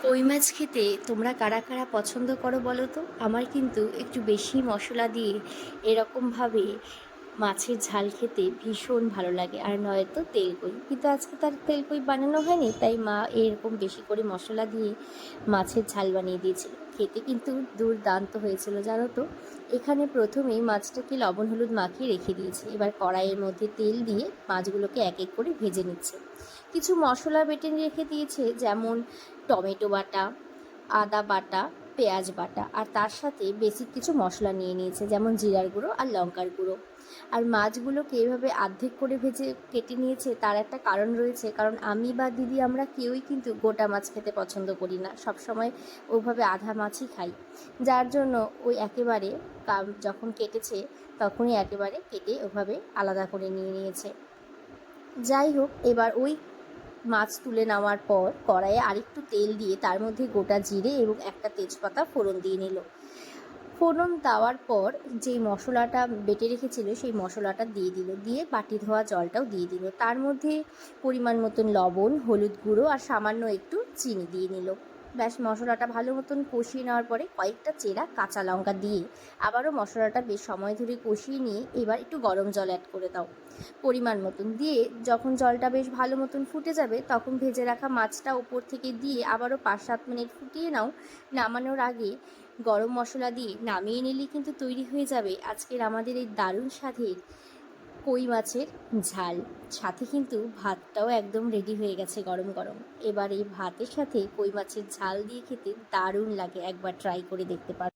কই মাছ খেতে তোমরা কারা কারা পছন্দ করো বলো তো? আমার কিন্তু একটু বেশি মশলা দিয়ে এরকমভাবে মাছের ঝাল খেতে ভীষণ ভালো লাগে, আর নয়তো তেলকই। কিন্তু আজকে তার তেলকই বানানো হয়নি, তাই মা এরকম বেশি করে মশলা দিয়ে মাছের ঝাল বানিয়ে দিয়েছিল। খেতে কিন্তু দুর্দান্ত হয়েছিল জানো তো। এখানে প্রথমেই মাছটাকে লবণ হলুদ মাখিয়ে রেখে দিয়েছি, এবার কড়াইয়ের মধ্যে তেল দিয়ে মাছগুলোকে এক এক করে ভেজে নিচ্ছে। কিছু মশলা বেটে রেখে দিয়েছে, যেমন টমেটো বাটা, আদা বাটা, পেঁয়াজ বাটা, আর তার সাথে বেসিক কিছু মশলা নিয়ে নিয়েছে, যেমন জিরার গুঁড়ো আর লঙ্কার গুঁড়ো। আর মাছগুলোকে এভাবে অর্ধেক করে ভেজে কেটে নিয়েছে, তার একটা কারণ রয়েছে। কারণ আমি বা দিদি আমরা কেউই কিন্তু গোটা মাছ খেতে পছন্দ করি না, সবসময় ওইভাবে আধা মাছই খাই। যার জন্য ওই একেবারে যখন কেটেছে তখনই একেবারে কেটে ওভাবে আলাদা করে নিয়ে নিয়েছে। যাই হোক, এবার ওই মাছ তুলে নেওয়ার পর কড়াইয়ে আরেকটু তেল দিয়ে তার মধ্যে গোটা জিরে এবং একটা তেজপাতা ফোড়ন দিয়ে নিল। ফোড়ন দেওয়ার পর যেই মশলাটা বেটে রেখেছিল সেই মশলাটা দিয়ে দিল, দিয়ে বাটি ধোয়া জলটাও দিয়ে দিল। তার মধ্যে পরিমাণ মতন লবণ, হলুদ গুঁড়ো আর সামান্য একটু চিনি দিয়ে নিল। ব্যাস, মশলাটা ভালো মতন কষিয়ে নেওয়ার পরে কয়েকটা চেরা কাঁচা লঙ্কা দিয়ে আবারও মশলাটা বেশ সময় ধরে কষিয়ে নিয়ে এবার একটু গরম জল অ্যাড করে দাও পরিমাণ মতন। দিয়ে যখন জলটা বেশ ভালো মতন ফুটে যাবে তখন ভেজে রাখা মাছটা ওপর থেকে দিয়ে আবারও 5-7 মিনিট ফুটিয়ে নাও। নামানোর আগে গরম মশলা দিয়ে নামিয়ে নিলেই কিন্তু তৈরি হয়ে যাবে আজকের আমাদের এই দারুণ স্বাদের কই মাছের ঝাল। সাথে কিন্তু ভাতটাও একদম রেডি হয়ে গেছে গরম গরম। এবার এই ভাতের সাথে কই মাছের ঝাল দিয়ে খেতে দারুণ লাগে, একবার ট্রাই করে দেখতে পারো।